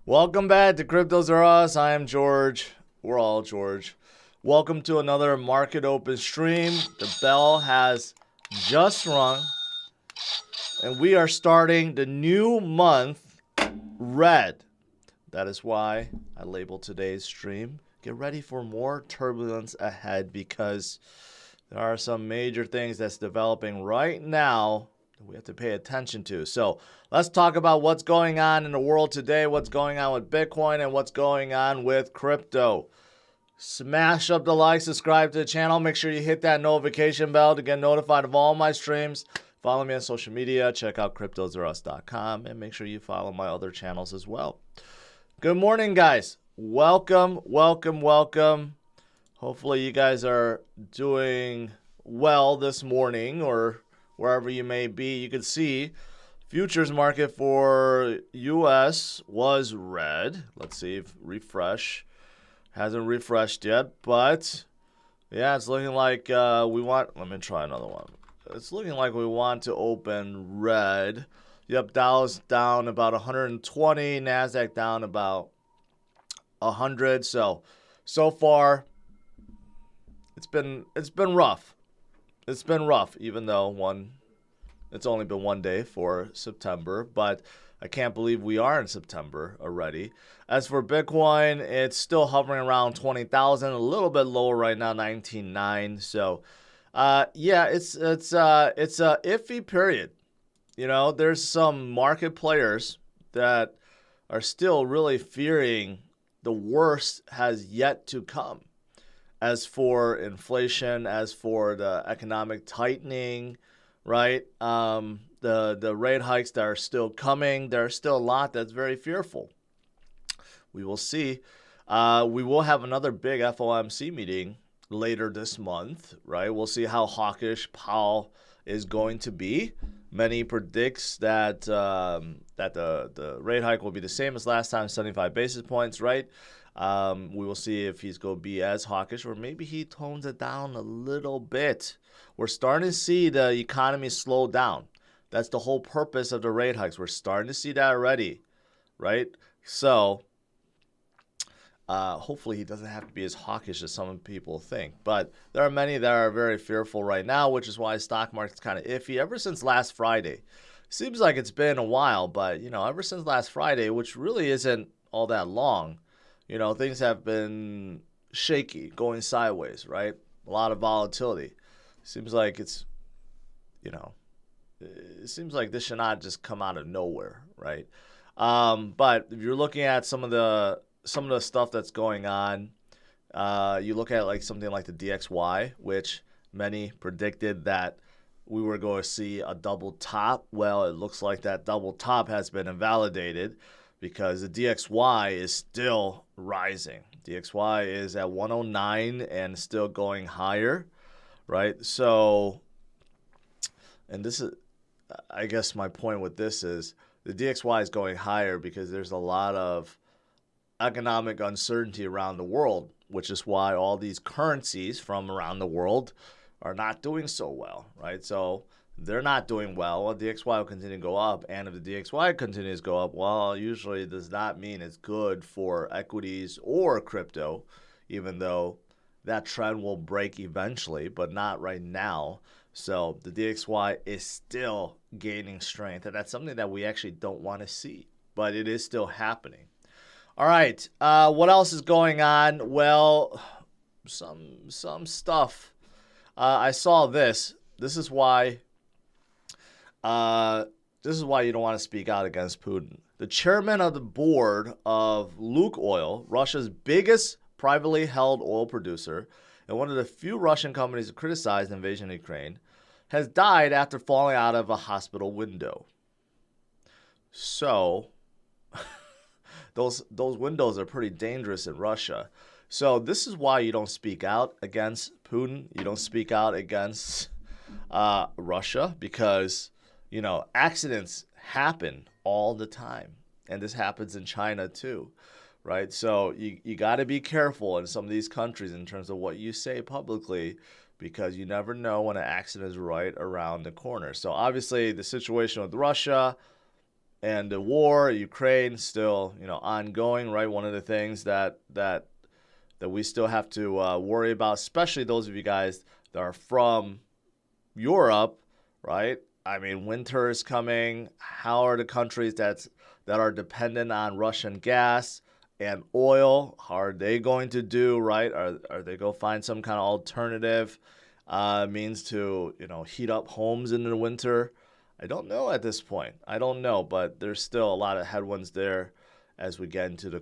Welcome back to CryptosRUs. I am George. We're all George. Welcome to another market open stream. The bell has just rung, and we are starting the new month red. That is why I labeled today's stream. Get ready for more turbulence ahead because there are some major things that's developing right now that we have to pay attention to. So let's talk about what's going on in the world today, what's going on with Bitcoin, and what's going on with crypto. Smash up the like, subscribe to the channel. Make sure you hit that notification bell to get notified of all my streams. Follow me on social media. Check out CryptosRUs.com and make sure you follow my other channels as well. Good morning, guys. Welcome, welcome, welcome. Hopefully you guys are doing well this morning or wherever you may be. You can see futures market for US was red. Let's see if refresh. Hasn't refreshed yet, but yeah, it's looking like let me try another one. It's looking like we want to open red. Yep, Dow's down about 120, NASDAQ down about 100. So far it's been rough. It's been rough, even though it's only been one day for September, but I can't believe we are in September already. As for Bitcoin, it's still hovering around 20,000, a little bit lower right now, 19.9. So, yeah, it's a iffy period. You know, there's some market players that are still really fearing the worst has yet to come. As for inflation, as for the economic tightening, right? The rate hikes that are still coming, there's still a lot that's very fearful. We will see. We will have another big FOMC meeting later this month, right? We'll see how hawkish Powell is going to be. Many predicts that the rate hike will be the same as last time, 75 basis points, right? We will see if he's going to be as hawkish or maybe he tones it down a little bit. We're starting to see the economy slow down. That's the whole purpose of the rate hikes. We're starting to see that already, right? So hopefully he doesn't have to be as hawkish as some people think. But there are many that are very fearful right now, which is why stock market's kind of iffy ever since last Friday. Seems like it's been a while, but, you know, ever since last Friday, which really isn't all that long, you know, things have been shaky, going sideways, right? A lot of volatility. Seems like it's, you know, it seems like this should not just come out of nowhere, right? But if you're looking at some of the stuff that's going on, you look at like something like the DXY, which many predicted that we were going to see a double top. Well, it looks like that double top has been invalidated because the DXY is still rising. DXY is at 109 and still going higher, right? So, and this is, I guess my point with this is the DXY is going higher because there's a lot of economic uncertainty around the world, which is why all these currencies from around the world are not doing so well, right? So they're not doing well. Well, DXY will continue to go up, and if the DXY continues to go up, well, usually it does not mean it's good for equities or crypto, even though that trend will break eventually, but not right now. So the DXY is still gaining strength, and that's something that we actually don't want to see, but it is still happening. All right, what else is going on? Well, some stuff. I saw this. This is why you don't want to speak out against Putin. The chairman of the board of Lukoil, Russia's biggest privately held oil producer, and one of the few Russian companies to criticize the invasion of Ukraine, has died after falling out of a hospital window. So, those windows are pretty dangerous in Russia. So this is why you don't speak out against Putin. You don't speak out against Russia because, you know, accidents happen all the time. And this happens in China too, right? So you got to be careful in some of these countries in terms of what you say publicly because you never know when an accident is right around the corner. So obviously the situation with Russia, And the war, Ukraine, still, ongoing, right? One of the things that we still have to worry about, especially those of you guys that are from Europe, right? I mean, winter is coming. How are the countries that are dependent on Russian gas and oil, how are they going to do, right? Are they going to find some kind of alternative means to, heat up homes in the winter? I don't know at this point. I don't know, but there's still a lot of headwinds there as we get into the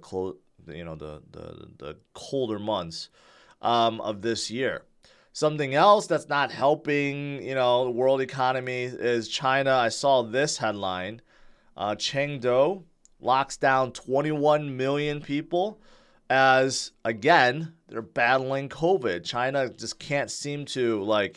colder months of this year. Something else that's not helping, the world economy is China. I saw this headline: Chengdu locks down 21 million people as, again, they're battling COVID. China just can't seem to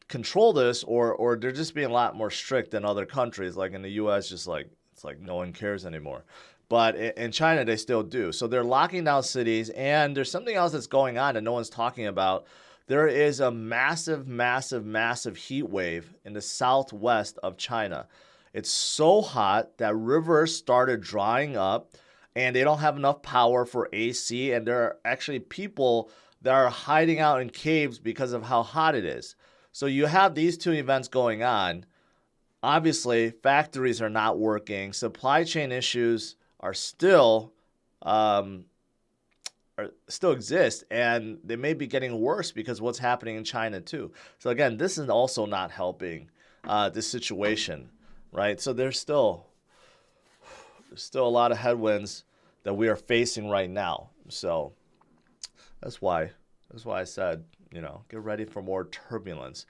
control this, or they're just being a lot more strict than other countries. Like in the US, just it's like no one cares anymore. But in China, they still do. So they're locking down cities, and there's something else that's going on that no one's talking about. There is a massive, massive, massive heat wave in the southwest of China. It's so hot that rivers started drying up, and they don't have enough power for AC, and there are actually people that are hiding out in caves because of how hot it is. So you have these two events going on. Obviously, factories are not working. Supply chain issues are still exist, and they may be getting worse because of what's happening in China too. So again, this is also not helping this situation, right? So there's still a lot of headwinds that we are facing right now. So that's why I said, get ready for more turbulence.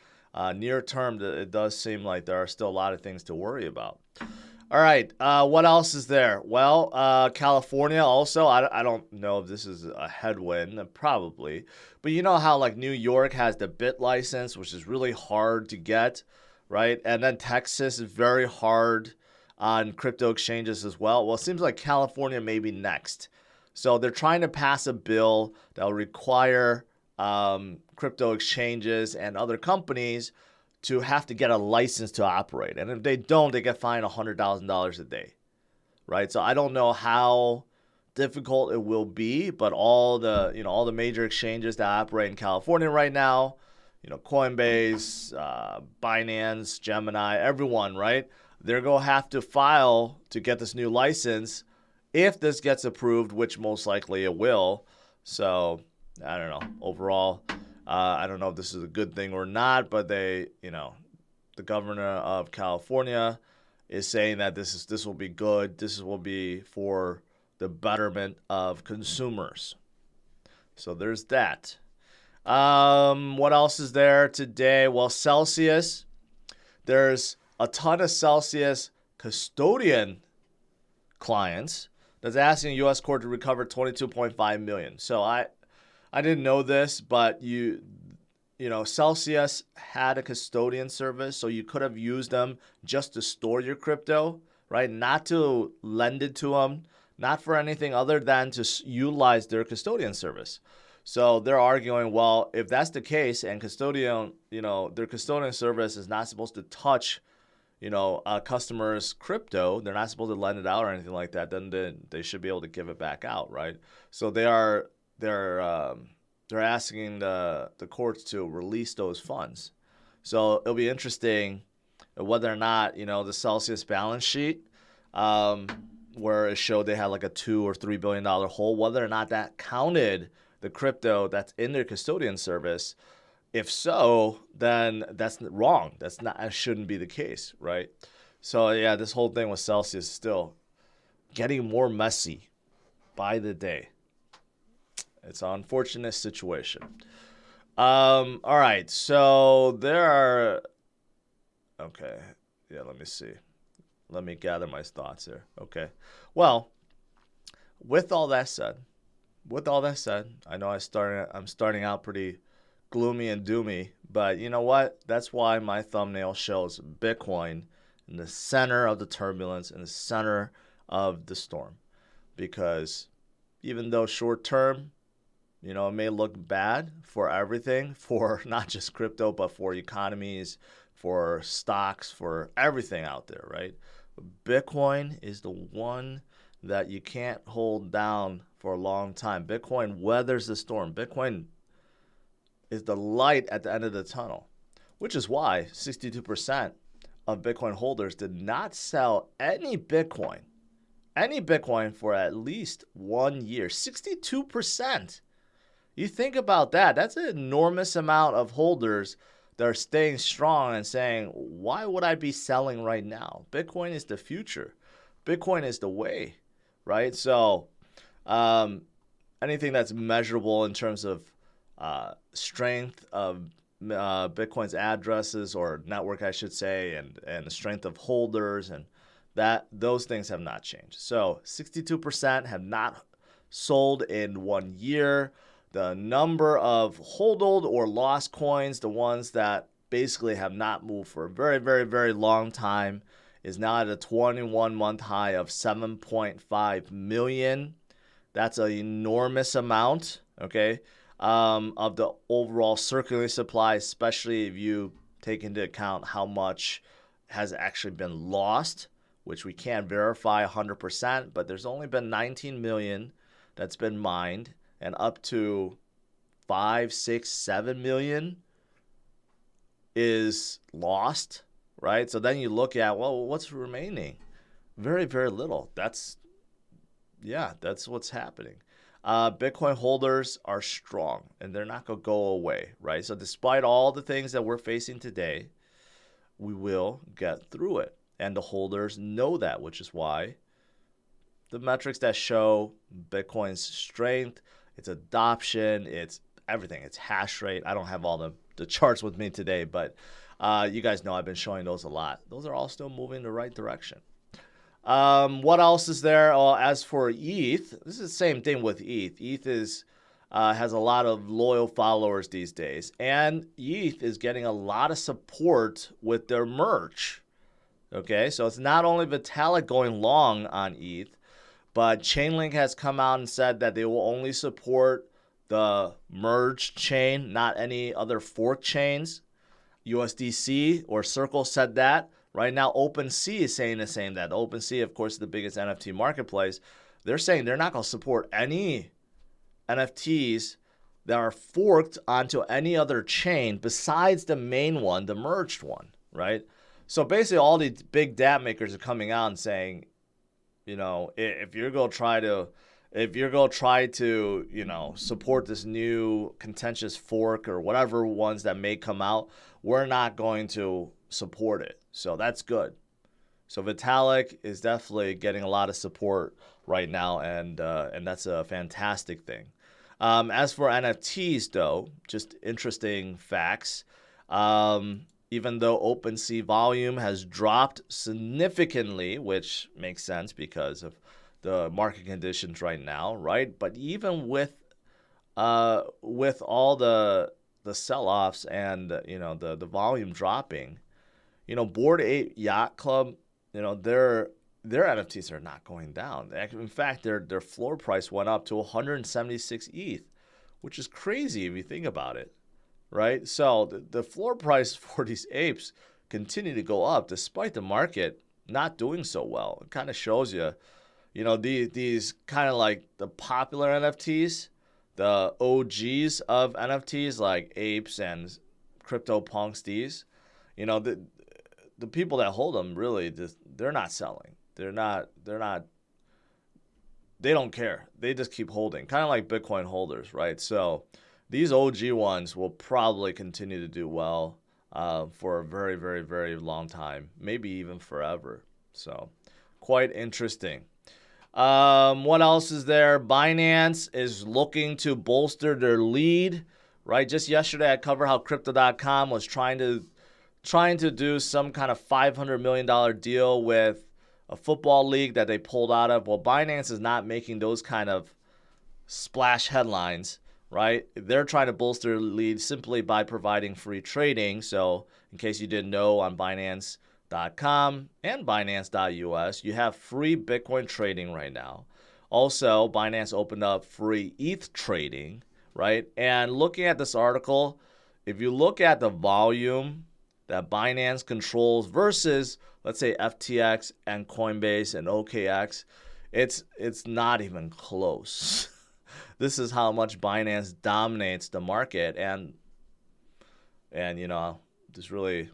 Near term, it does seem like there are still a lot of things to worry about. All right, what else is there? Well, California also, I don't know if this is a headwind, probably. But you know how New York has the BIT license, which is really hard to get, right? And then Texas is very hard on crypto exchanges as well. Well, it seems like California may be next. So they're trying to pass a bill that will require crypto exchanges and other companies to have to get a license to operate. And if they don't, they get fined $100,000 a day, right? So I don't know how difficult it will be, but all the major exchanges that operate in California right now, Coinbase, Binance, Gemini, everyone, right? They're going to have to file to get this new license if this gets approved, which most likely it will. So I don't know. Overall, I don't know if this is a good thing or not, but the governor of California is saying that this will be good. This will be for the betterment of consumers. So there's that. What else is there today? Well, Celsius. There's a ton of Celsius custodian clients that's asking a U.S. court to recover $22.5 million. So I didn't know this, but Celsius had a custodian service, so you could have used them just to store your crypto, right? Not to lend it to them, not for anything other than to utilize their custodian service. So they're arguing, well, if that's the case and custodian, their custodian service is not supposed to touch, a customer's crypto, they're not supposed to lend it out or anything like that, then they should be able to give it back out, right? So they're asking the courts to release those funds. So it'll be interesting whether or not, the Celsius balance sheet, where it showed they had like a $2 or $3 billion hole, whether or not that counted the crypto that's in their custodian service. If so, then that's wrong. That shouldn't be the case, right? So yeah, this whole thing with Celsius is still getting more messy by the day. It's an unfortunate situation. All right, so there are... Okay, yeah, let me see. Let me gather my thoughts here. Okay, well, with all that said, I know I'm starting out pretty gloomy and doomy, but you know what? That's why my thumbnail shows Bitcoin in the center of the turbulence, in the center of the storm. Because even though short term, it may look bad for everything, for not just crypto, but for economies, for stocks, for everything out there, right? Bitcoin is the one that you can't hold down for a long time. Bitcoin weathers the storm. Bitcoin is the light at the end of the tunnel, which is why 62% of Bitcoin holders did not sell any Bitcoin for at least 1 year. 62%. You think about that. That's an enormous amount of holders that are staying strong and saying, why would I be selling right now? Bitcoin is the future. Bitcoin is the way, right? So anything that's measurable in terms of strength of Bitcoin's addresses or network, I should say, and the strength of holders, and those things have not changed. So 62% have not sold in 1 year. The number of HODLed or lost coins, the ones that basically have not moved for a very, very, very long time, is now at a 21-month high of 7.5 million. That's an enormous amount, okay, of the overall circulating supply, especially if you take into account how much has actually been lost, which we can't verify 100%, but there's only been 19 million that's been mined, and up to 5, 6, 7 million is lost, right? So then you look at, well, what's remaining? Very, very little. That's what's happening. Bitcoin holders are strong, and they're not going to go away, right? So despite all the things that we're facing today, we will get through it. And the holders know that, which is why the metrics that show Bitcoin's strength, its adoption, its everything, its hash rate. I don't have all the charts with me today, but you guys know I've been showing those a lot. Those are all still moving in the right direction. What else is there? As for ETH, this is the same thing with ETH. ETH has a lot of loyal followers these days, and ETH is getting a lot of support with their merge. Okay, so it's not only Vitalik going long on ETH, but Chainlink has come out and said that they will only support the merged chain, not any other fork chains. USDC or Circle said that. Right now, OpenSea is saying the same. That OpenSea, of course, is the biggest NFT marketplace. They're saying they're not going to support any NFTs that are forked onto any other chain besides the main one, the merged one, right? So basically, all these big dApp makers are coming out and saying, you know, if you're gonna try to, you know, support this new contentious fork or whatever ones that may come out, we're not going to support it. So that's good. So Vitalik is definitely getting a lot of support right now, and that's a fantastic thing. As for NFTs, though, just interesting facts. Even though OpenSea Volume has dropped significantly, which makes sense because of the market conditions right now, right? But even with all the sell-offs and you know the volume dropping, you know, Bored Ape Yacht Club, you know, their NFTs are not going down. In fact, their floor price went up to 176 ETH, which is crazy if you think about it. Right? So the floor price for these apes continue to go up despite the market not doing so well. It kind of shows you, you know, these kind of like the popular NFTs, the OGs of NFTs like apes and CryptoPunks, these, you know, the people that hold them really they're not selling. They don't care. They just keep holding, kind of like Bitcoin holders, right? So these OG ones will probably continue to do well for a very, very, very long time, maybe even forever. So quite interesting. What else is there? Binance is looking to bolster their lead, right? Just yesterday, I covered how Crypto.com was trying to do some kind of $500 million deal with a football league that they pulled out of. Well, Binance is not making those kind of splash headlines, right? They're trying to bolster their lead simply by providing free trading. So in case you didn't know, on Binance.com and Binance.us, you have free Bitcoin trading right now. Also, Binance opened up free ETH trading, right? And looking at this article, if you look at the volume that Binance controls versus let's say FTX and Coinbase and OKX, it's not even close. This is how much Binance dominates the market, and you know, there's really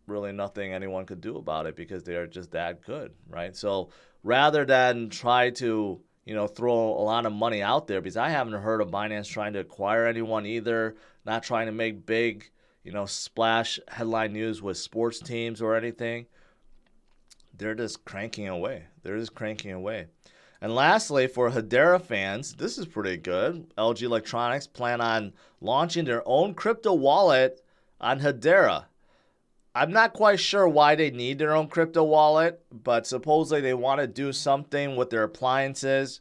nothing anyone could do about it because they are just that good, right? So rather than try to, you know, throw a lot of money out there, because I haven't heard of Binance trying to acquire anyone either, not trying to make big, you know, splash headline news with sports teams or anything. They're just cranking away. And lastly, for Hedera fans, this is pretty good. LG Electronics plan on launching their own crypto wallet on Hedera. I'm not quite sure why they need their own crypto wallet, but supposedly they want to do something with their appliances.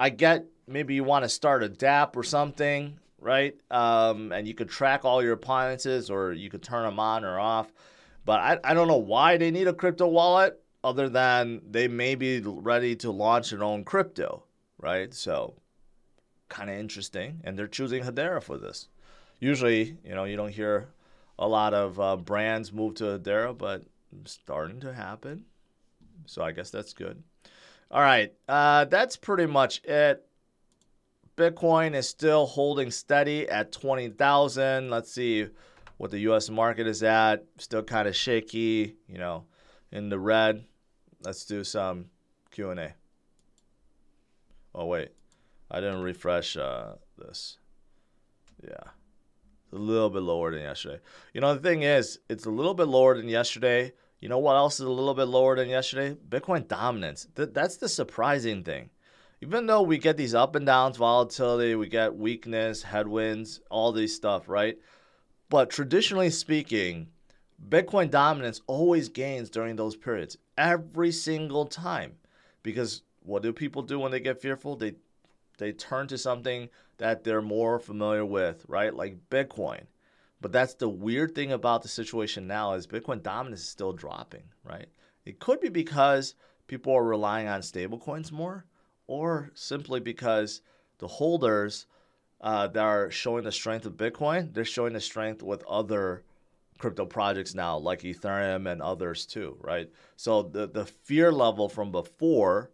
I get maybe you want to start a DApp or something, right? And you could track all your appliances, or you could turn them on or off. But I don't know why they need a crypto wallet, other than they may be ready to launch their own crypto, right? So kind of interesting. And they're choosing Hedera for this. Usually, you know, you don't hear a lot of brands move to Hedera, but it's starting to happen. So I guess that's good. All right, that's pretty much it. Bitcoin is still holding steady at 20,000. Let's see what the U.S. market is at. Still kind of shaky, you know, in the red. Let's do some Q&A. Oh, wait. I didn't refresh this. Yeah. A little bit lower than yesterday. You know, the thing is, it's a little bit lower than yesterday. You know what else is a little bit lower than yesterday? Bitcoin dominance. That's the surprising thing. Even though we get these up and downs, volatility, we get weakness, headwinds, all these stuff, right? But traditionally speaking, Bitcoin dominance always gains during those periods. Every single time. Because what do people do when they get fearful? They turn to something that they're more familiar with, right? Like Bitcoin. But that's the weird thing about the situation now, is Bitcoin dominance is still dropping, right? It could be because people are relying on stablecoins more, or simply because the holders that are showing the strength of Bitcoin, they're showing the strength with other crypto projects now, like Ethereum and others too, right? So the fear level from before,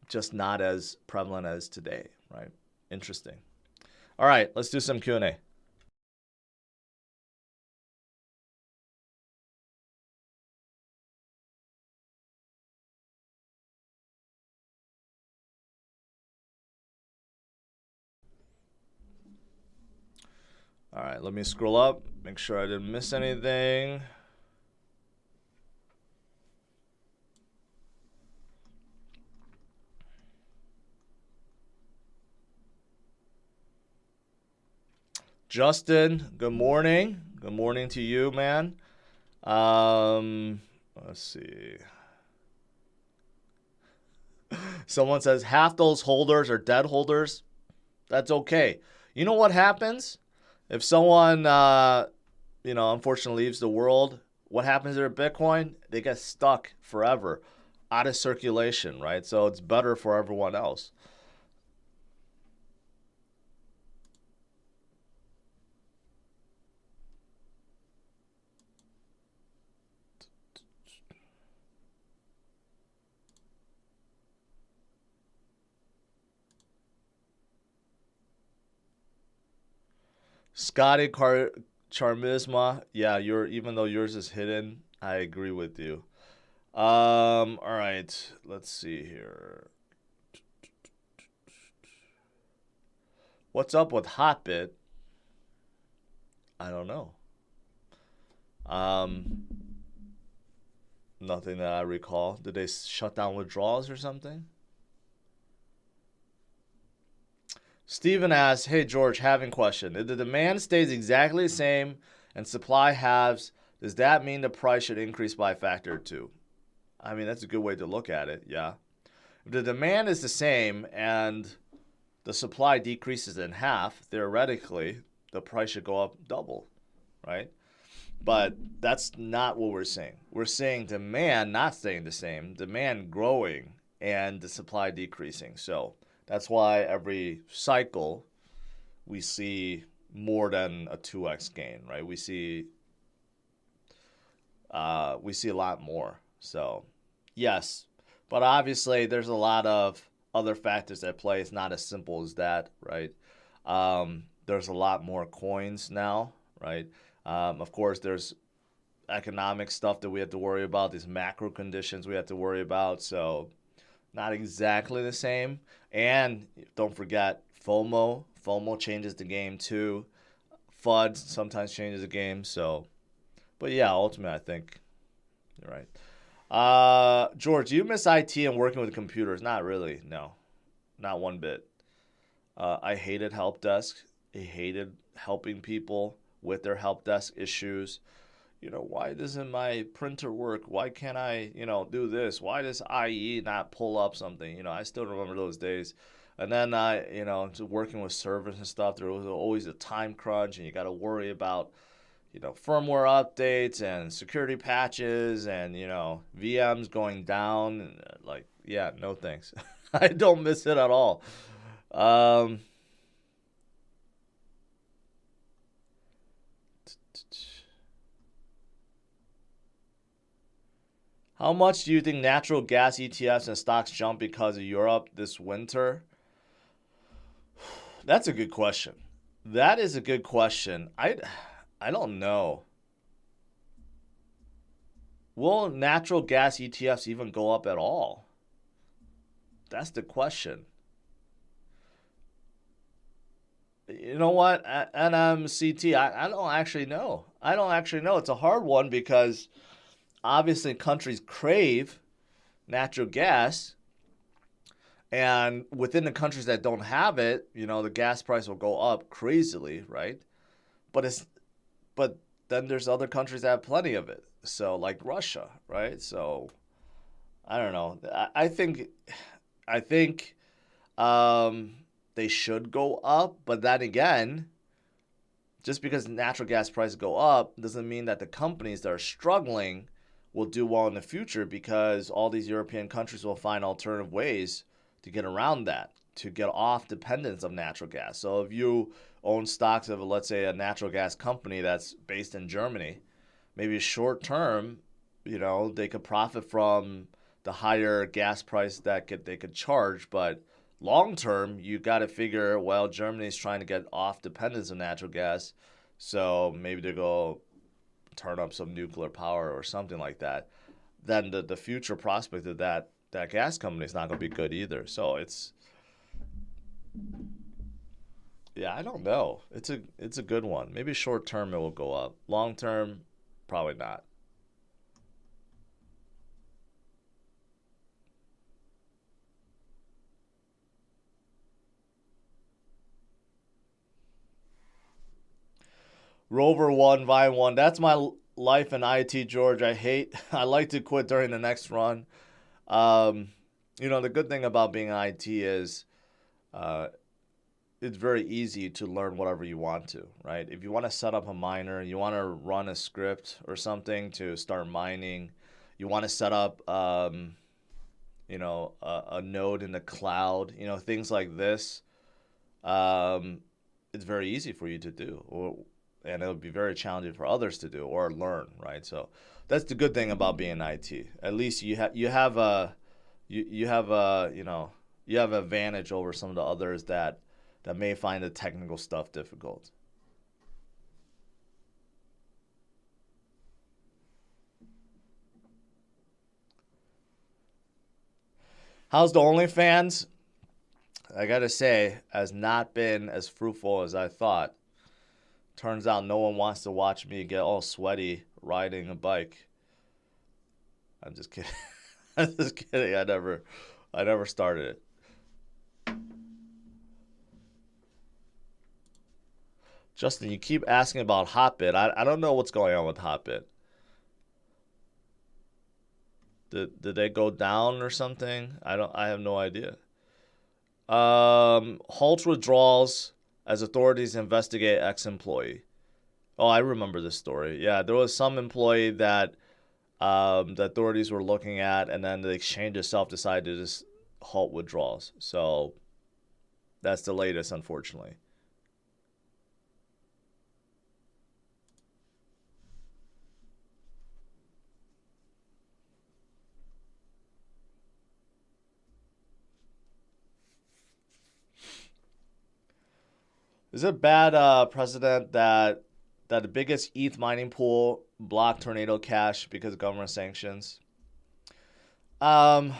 just not as prevalent as today, right? Interesting. All right, let's do some Q&A. All right, let me scroll up, make sure I didn't miss anything. Justin, good morning. Good morning to you, man. Let's see. Someone says half those holders are dead holders. That's okay. You know what happens? If someone, you know, unfortunately leaves the world, what happens to their Bitcoin? They get stuck forever, out of circulation, right? So it's better for everyone else. Scotty Charmisma, yeah, even though yours is hidden, I agree with you. All right, let's see here. What's up with Hotbit? I don't know. Nothing that I recall. Did they shut down withdrawals or something? Steven asks, hey George, having question. If the demand stays exactly the same and supply halves, does that mean the price should increase by a factor of 2? I mean, that's a good way to look at it, yeah. If the demand is the same and the supply decreases in half, theoretically, the price should go up double, right? But that's not what we're saying. We're saying demand not staying the same, demand growing and the supply decreasing. So that's why every cycle we see more than a 2x gain, right? We see we see a lot more. So, yes. But obviously, there's a lot of other factors at play. It's not as simple as that, right? There's a lot more coins now, right? Of course, there's economic stuff that we have to worry about, these macro conditions we have to worry about. So, not exactly the same. And don't forget FOMO. FOMO changes the game too. FUD sometimes changes the game. So, but yeah, ultimately, I think you're right. George, do you miss IT and working with computers? Not really. No, not one bit. I hated help desk. I hated helping people with their help desk issues. Why doesn't my printer work? Why can't I, do this? Why does IE not pull up something? I still remember those days. And then just working with servers and stuff, there was always a time crunch, and you got to worry about, firmware updates and security patches and, VMs going down. And yeah, no thanks. I don't miss it at all. How much do you think natural gas ETFs and stocks jump because of Europe this winter? That's a good question. That is a good question. I don't know. Will natural gas ETFs even go up at all? That's the question. You know what? NMCT, I don't actually know. I don't actually know. It's a hard one because obviously countries crave natural gas, and within the countries that don't have it, the gas price will go up crazily, right? But then there's other countries that have plenty of it. So like Russia, right? So I don't know. I think they should go up, but then again, just because natural gas prices go up doesn't mean that the companies that are struggling will do well in the future, because all these European countries will find alternative ways to get around that, to get off dependence of natural gas. So if you own stocks of, let's say, a natural gas company that's based in Germany, maybe short term, they could profit from the higher gas price that they could charge, but long term, you got to figure, well, Germany's trying to get off dependence of natural gas, so maybe they go turn up some nuclear power or something like that. Then the future prospect of that gas company is not going to be good either. So yeah, I don't know. It's a good one. Maybe short term it will go up. Long term, probably not. Rover 1, Vine 1. That's my life in IT, George. I like to quit during the next run. The good thing about being in IT is it's very easy to learn whatever you want to, right? If you want to set up a miner, you want to run a script or something to start mining, you want to set up, a node in the cloud, things like this, it's very easy for you to do, and it would be very challenging for others to do or learn, right? So that's the good thing about being in IT. At least you have advantage over some of the others that may find the technical stuff difficult. How's the OnlyFans? I gotta say, has not been as fruitful as I thought. Turns out no one wants to watch me get all sweaty riding a bike. I'm just kidding. I'm just kidding. I never started it. Justin, you keep asking about Hotbit. I don't know what's going on with Hotbit. Did they go down or something? I have no idea. Halt withdrawals as authorities investigate ex-employee. Oh, I remember this story. Yeah, there was some employee that the authorities were looking at, and then the exchange itself decided to just halt withdrawals. So that's the latest, unfortunately. Is it bad precedent that the biggest ETH mining pool blocked Tornado Cash because of government sanctions? Um,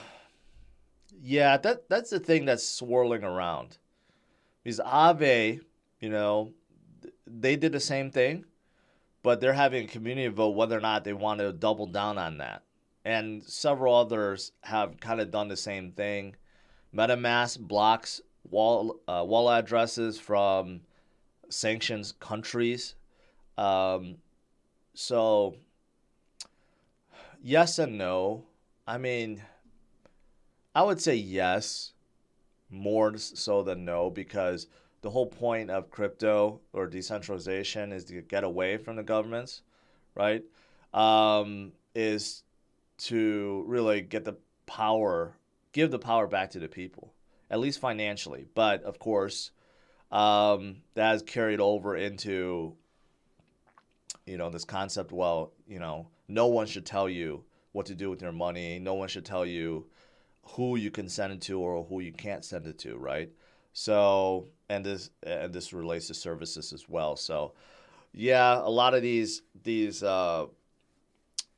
yeah, that's the thing that's swirling around. Because Aave, you know, they did the same thing, but they're having a community vote whether or not they want to double down on that. And several others have kind of done the same thing. MetaMask blocks wallet addresses from sanctions countries. Um, so yes and no. I mean, I would say yes more so than no, because the whole point of crypto or decentralization is to get away from the governments, right? Is to really get the power, give the power back to the people, at least financially. But of course, that has carried over into, this concept. Well, no one should tell you what to do with your money. No one should tell you who you can send it to or who you can't send it to, right? So, and this relates to services as well. So, yeah, a lot of these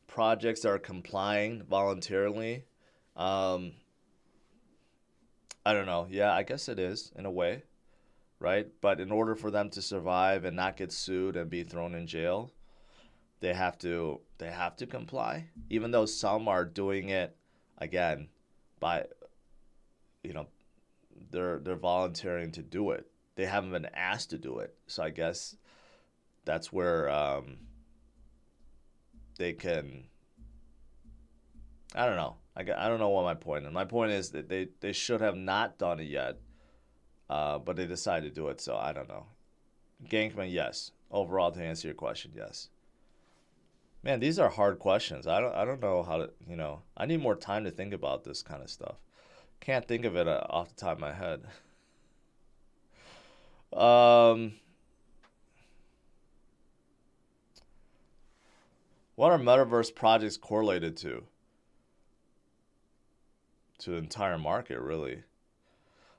projects that are complying voluntarily, um, I don't know. Yeah, I guess it is in a way, right? But in order for them to survive and not get sued and be thrown in jail, they have to comply. Even though some are doing it again by, you know they're volunteering to do it. They haven't been asked to do it. So I guess that's where they can. I don't know. I don't know what my point is. My point is that they should have not done it yet, but they decided to do it. So I don't know. Gankman, yes. Overall, to answer your question, yes. Man, these are hard questions. I don't know how to. I need more time to think about this kind of stuff. Can't think of it off the top of my head. Um, what are metaverse projects correlated to? To the entire market, really.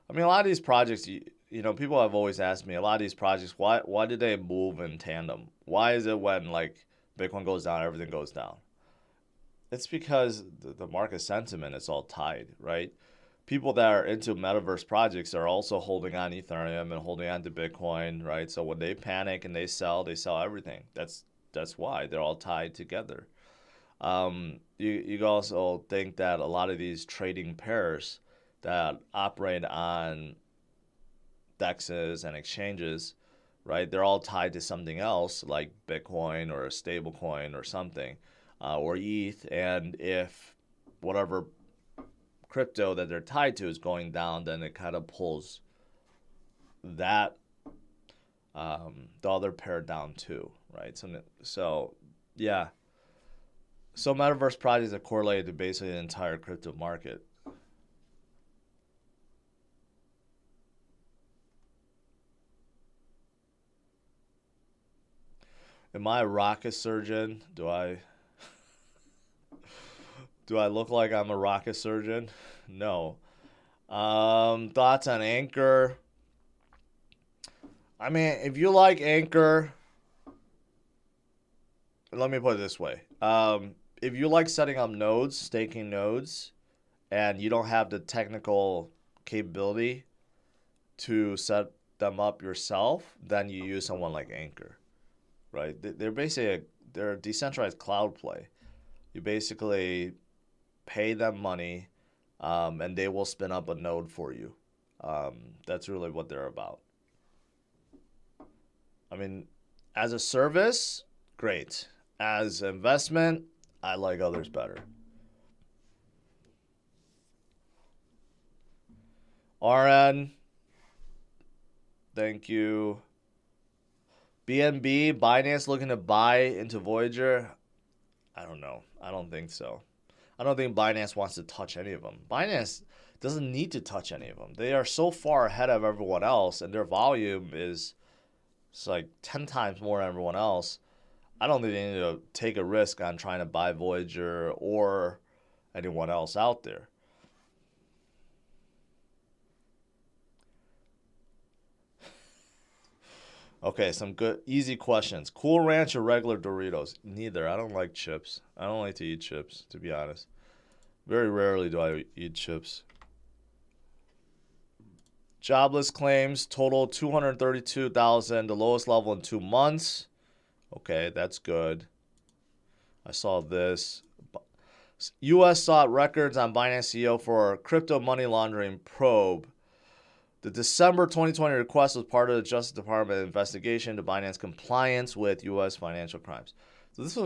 I mean, a lot of these projects, people have always asked me, a lot of these projects, why did they move in tandem? Why is it when like Bitcoin goes down, everything goes down? It's because the market sentiment is all tied, right? People that are into metaverse projects are also holding on Ethereum and holding on to Bitcoin, right? So when they panic and they sell everything. That's why they're all tied together. You also think that a lot of these trading pairs that operate on dexes and exchanges, right? They're all tied to something else like Bitcoin or a stable coin or something, or ETH. And if whatever crypto that they're tied to is going down, then it kind of pulls that the other pair down too, right? So yeah. So metaverse projects are correlated to basically the entire crypto market. Am I a rocket surgeon? Do I look like I'm a rocket surgeon? No. Thoughts on Anchor? I mean, if you like Anchor, let me put it this way. If you like setting up nodes, staking nodes, and you don't have the technical capability to set them up yourself, then you use someone like Anchor, right? They're basically they're a decentralized cloud play. You basically pay them money, and they will spin up a node for you. That's really what they're about. I mean, as a service, great. As an investment, I like others better. RN, thank you. BNB, Binance looking to buy into Voyager. I don't know. I don't think so. I don't think Binance wants to touch any of them. Binance doesn't need to touch any of them. They are so far ahead of everyone else, and their volume is it's like 10 times more than everyone else. I don't think they need to take a risk on trying to buy Voyager or anyone else out there. Okay, some good, easy questions. Cool Ranch or regular Doritos? Neither. I don't like chips. I don't like to eat chips, to be honest. Very rarely do I eat chips. Jobless claims total 232,000, the lowest level in 2 months. Okay, that's good. I saw this. U.S. sought records on Binance CEO for crypto money laundering probe. The December 2020 request was part of the Justice Department investigation into Binance compliance with U.S. financial crimes. So this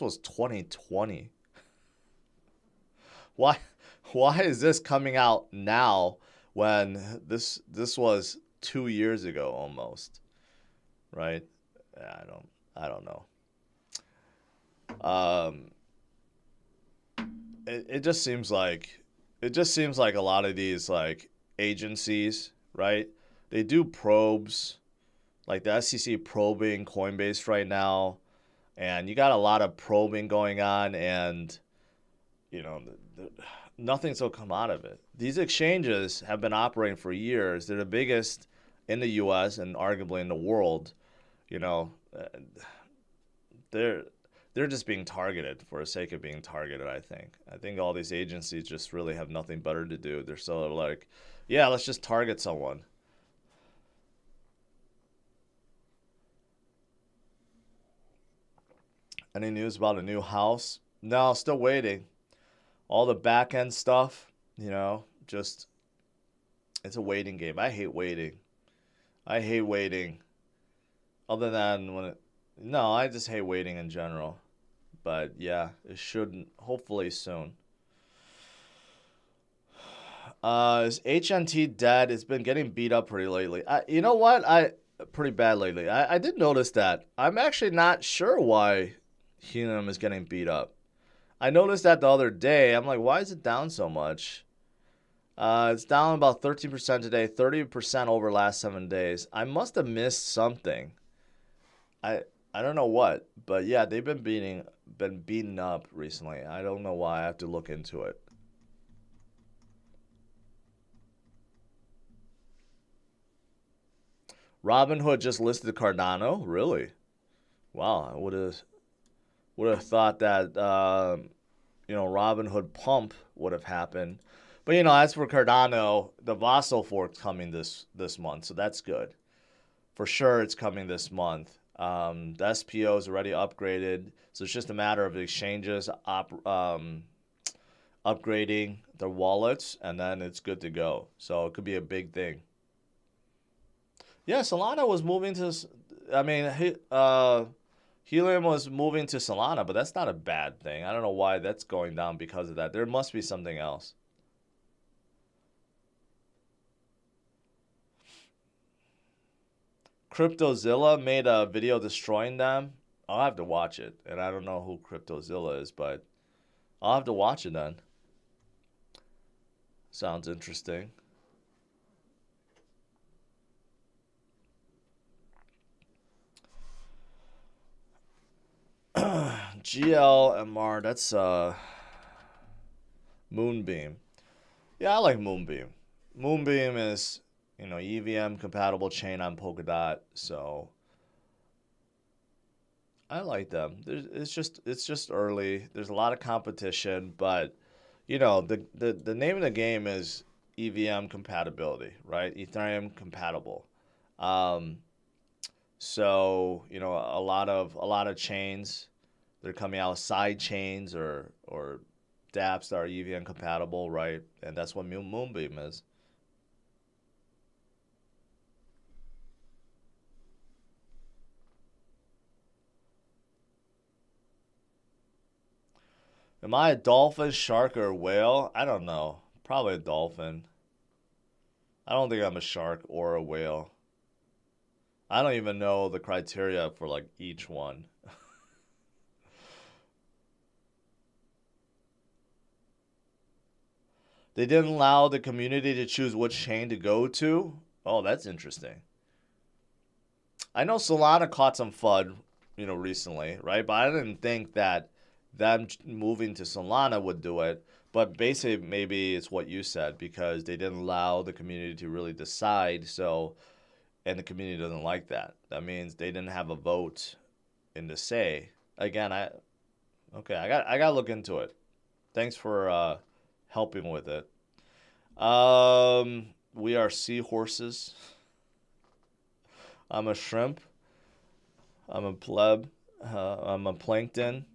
was 2020. Why is this coming out now when this was 2 years ago almost, right? I don't know. It just seems like a lot of these like agencies, right? They do probes, like the SEC probing Coinbase right now, and you got a lot of probing going on, and nothing's will come out of it. These exchanges have been operating for years. They're the biggest in the U.S. and arguably in the world. They're just being targeted for the sake of being targeted, I think all these agencies just really have nothing better to do. They're sort of like, yeah, let's just target someone. Any news about a new house? No, still waiting. All the back end stuff, just it's a waiting game. I hate waiting. Other than I just hate waiting in general. But yeah, it shouldn't. Hopefully soon. Is HNT dead? It's been getting beat up pretty lately. You know what? Pretty bad lately. I did notice that. I'm actually not sure why Helium is getting beat up. I noticed that the other day. I'm like, why is it down so much? It's down about 13% today, 30% over the last 7 days. I must have missed something. I don't know what, but yeah, they've been beaten up recently. I don't know why. I have to look into it. Robinhood just listed Cardano. Really? Wow, I would have thought that Robinhood pump would have happened. But as for Cardano, the Vaso fork's coming this month, so that's good. For sure, it's coming this month. The SPO is already upgraded, so it's just a matter of exchanges upgrading their wallets, and then it's good to go. So it could be a big thing. Yeah, Solana was moving to. Helium was moving to Solana, but that's not a bad thing. I don't know why that's going down because of that. There must be something else. CryptoZilla made a video destroying them. I'll have to watch it. And I don't know who CryptoZilla is, but I'll have to watch it then. Sounds interesting. GLMR, that's Moonbeam. Yeah, I like Moonbeam. Moonbeam is, EVM compatible chain on Polkadot, so I like them. It's just early. There's a lot of competition, but the name of the game is EVM compatibility, right? Ethereum compatible. So a lot of chains, they're coming out side chains or dApps that are EVM compatible, right? And that's what Moonbeam is. Am I a dolphin, shark, or a whale? I don't know. Probably a dolphin. I don't think I'm a shark or a whale. I don't even know the criteria for like each one. They didn't allow the community to choose which chain to go to. Oh, that's interesting. I know Solana caught some FUD, recently, right? But I didn't think that them moving to Solana would do it. But basically, maybe it's what you said, because they didn't allow the community to really decide. So and the community doesn't like that. That means they didn't have a vote in the say. Again, I gotta look into it. Thanks for helping with it. We are seahorses. I'm a shrimp. I'm a pleb. I'm a plankton.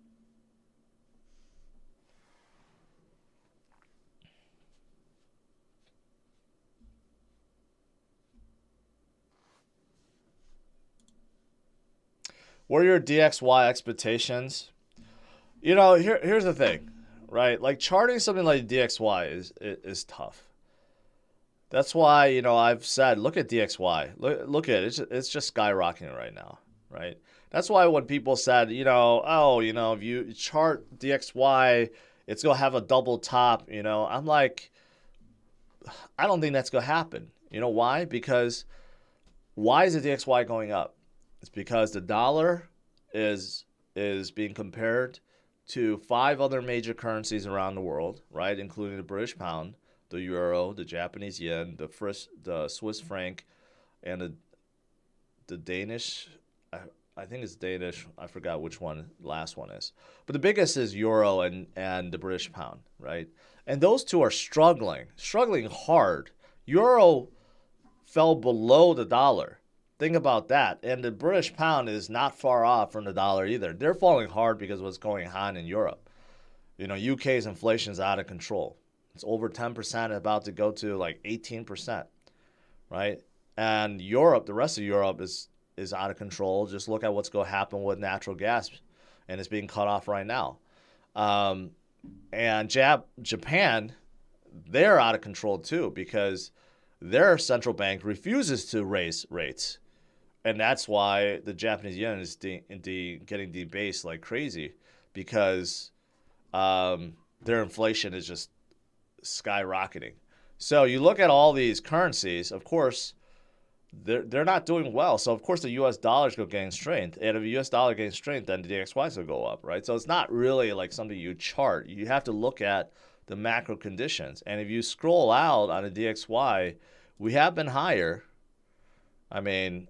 What are your DXY expectations? You know, here's the thing, right? Like charting something like DXY is tough. That's why, you know, I've said, look at DXY. Look at it. It's just skyrocketing right now, right? That's why when people said, you know, oh, you know, if you chart DXY, it's going to have a double top, you know. I'm like, I don't think that's going to happen. You know why? Because why is the DXY going up? It's because the dollar is being compared to 5 other major currencies around the world, right? Including the British pound, the euro, the Japanese yen, the Swiss franc, and the Danish. I think it's Danish. I forgot which one the last one is. But the biggest is euro and the British pound, right? And those two are struggling hard. Euro fell below the dollar. Think about that. And the British pound is not far off from the dollar either. They're falling hard because of what's going on in Europe. You know, UK's inflation is out of control. It's over 10%, about to go to like 18%, right? And Europe, the rest of Europe is out of control. Just look at what's going to happen with natural gas, and it's being cut off right now. And Japan, they're out of control too because their central bank refuses to raise rates. And that's why the Japanese yen is getting debased like crazy because their inflation is just skyrocketing. So you look at all these currencies, of course, they're not doing well. So, of course, the U.S. dollar is going to gain strength. And if the U.S. dollar gains strength, then the DXY is going to go up, right? So it's not really like something you chart. You have to look at the macro conditions. And if you scroll out on a DXY, we have been higher. I mean,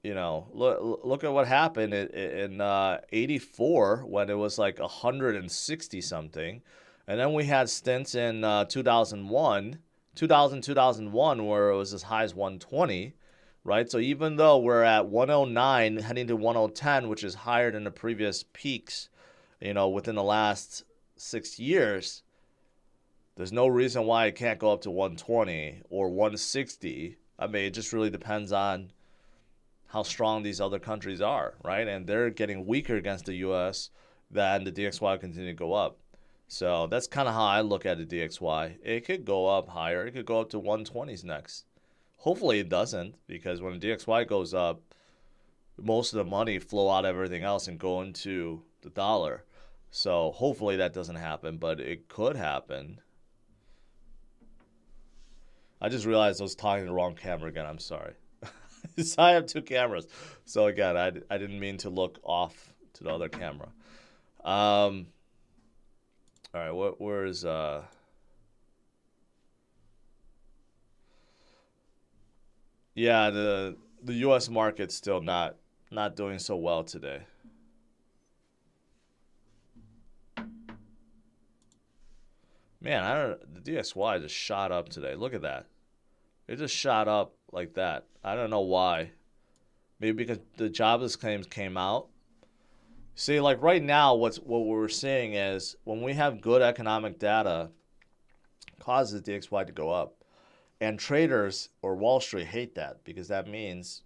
you know, look at what happened in 84 when it was like 160 something. And then we had stints in 2001 where it was as high as 120, right? So even though we're at 109 heading to 1010, which is higher than the previous peaks, you know, within the last 6 years, there's no reason why it can't go up to 120 or 160. I mean, it just really depends on how strong these other countries are, right? And they're getting weaker against the U.S. Then the DXY will continue to go up. So that's kind of how I look at the DXY. It could go up higher. It could go up to 120s next. Hopefully it doesn't, because when the DXY goes up, most of the money flow out of everything else and go into the dollar. So hopefully that doesn't happen, but it could happen. I just realized I was talking to the wrong camera again. I'm sorry. So I have 2 cameras. So again, I didn't mean to look off to the other camera. All right, where's yeah, the US market's still not doing so well today. Man, the DXY just shot up today. Look at that. It just shot up like that. I don't know why. Maybe because the jobless claims came out. See, like right now, what we're seeing is when we have good economic data, causes DXY to go up. And traders or Wall Street hate that because that means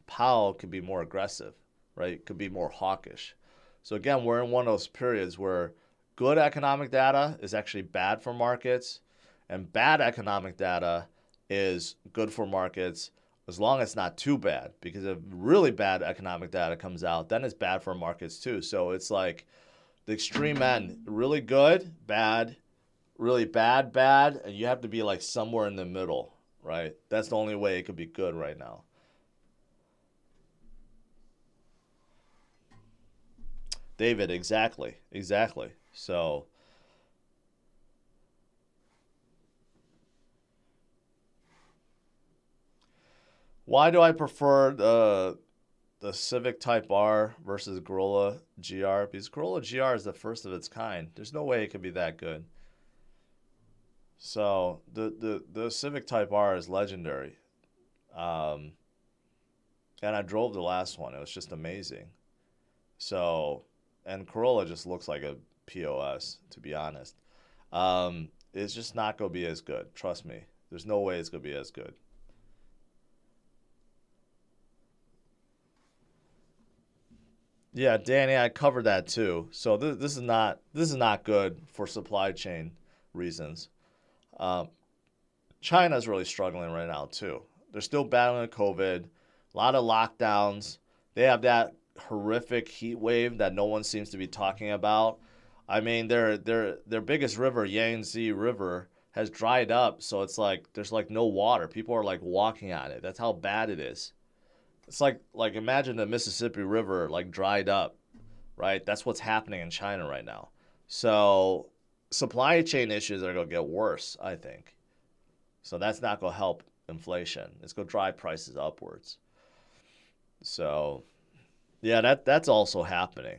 Powell could be more aggressive, right? Could be more hawkish. So again, we're in one of those periods where good economic data is actually bad for markets, and bad economic data is good for markets as long as it's not too bad. Because if really bad economic data comes out, then it's bad for markets too. So it's like the extreme end, really good, bad, really bad, bad, and you have to be like somewhere in the middle, right? That's the only way it could be good right now. David, exactly. So Why do I prefer the Civic Type R versus Gorilla GR? Because Gorilla GR is the first of its kind. There's no way it could be that good. So the Civic Type R is legendary. And I drove the last one. It was just amazing. So, and Corolla just looks like a POS, to be honest. It's just not going to be as good. Trust me. There's no way it's going to be as good. Yeah, Danny, I covered that too. So this is not good for supply chain reasons. Um, China's really struggling right now too. They're still battling COVID, a lot of lockdowns. They have that horrific heat wave that no one seems to be talking about. I mean, their biggest river, Yangtze River, has dried up, so it's like there's like no water. People are like walking on it. That's how bad it is. It's like imagine the Mississippi River like dried up, right? That's what's happening in China right now. So supply chain issues are going to get worse, I think. So that's not going to help inflation. It's going to drive prices upwards. So yeah, that's also happening.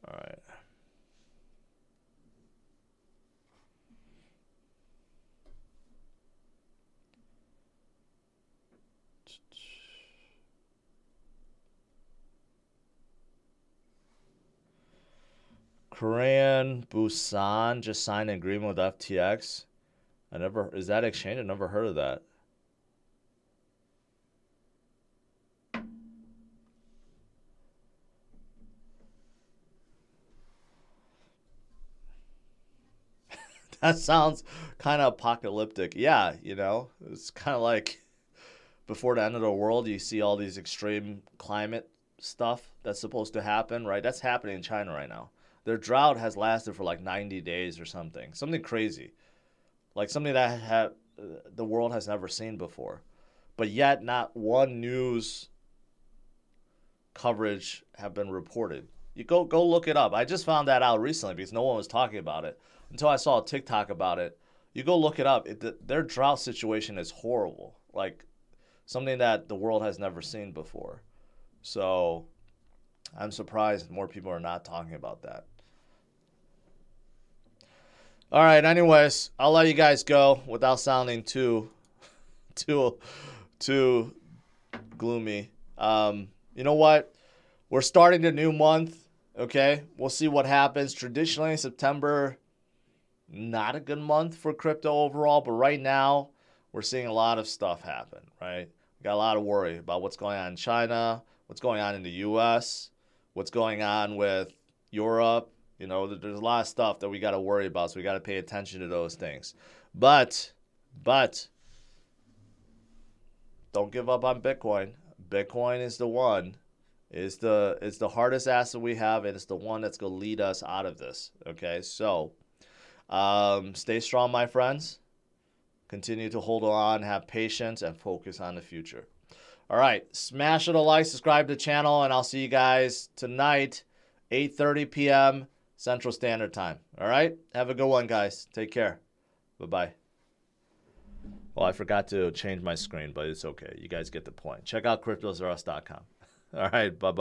All right. Korean Busan just signed an agreement with FTX. Is that exchange? I never heard of that. That sounds kind of apocalyptic. Yeah, it's kind of like before the end of the world, you see all these extreme climate stuff that's supposed to happen, right? That's happening in China right now. Their drought has lasted for like 90 days or something. Something crazy. Like something that the world has never seen before. But yet not one news coverage have been reported. You go look it up. I just found that out recently because no one was talking about it until I saw a TikTok about it. You go look it up. Their drought situation is horrible. Like something that the world has never seen before. So I'm surprised more people are not talking about that. All right, anyways, I'll let you guys go without sounding too too gloomy. You know what? We're starting the new month, okay? We'll see what happens. Traditionally, September, not a good month for crypto overall, but right now, we're seeing a lot of stuff happen, right? We got a lot of worry about what's going on in China, what's going on in the US, what's going on with Europe. There's a lot of stuff that we got to worry about, so we got to pay attention to those things. But don't give up on Bitcoin. Bitcoin is the one. It's the hardest asset we have, and it's the one that's going to lead us out of this. Okay, so stay strong, my friends. Continue to hold on, have patience, and focus on the future. All right, smash it a like, subscribe to the channel, and I'll see you guys tonight, 8:30 p.m. Central Standard Time. All right, have a good one, guys. Take care. Bye-bye. Well, I forgot to change my screen, but it's okay. You guys get the point. Check out CryptosRUs.com. All right, bye-bye.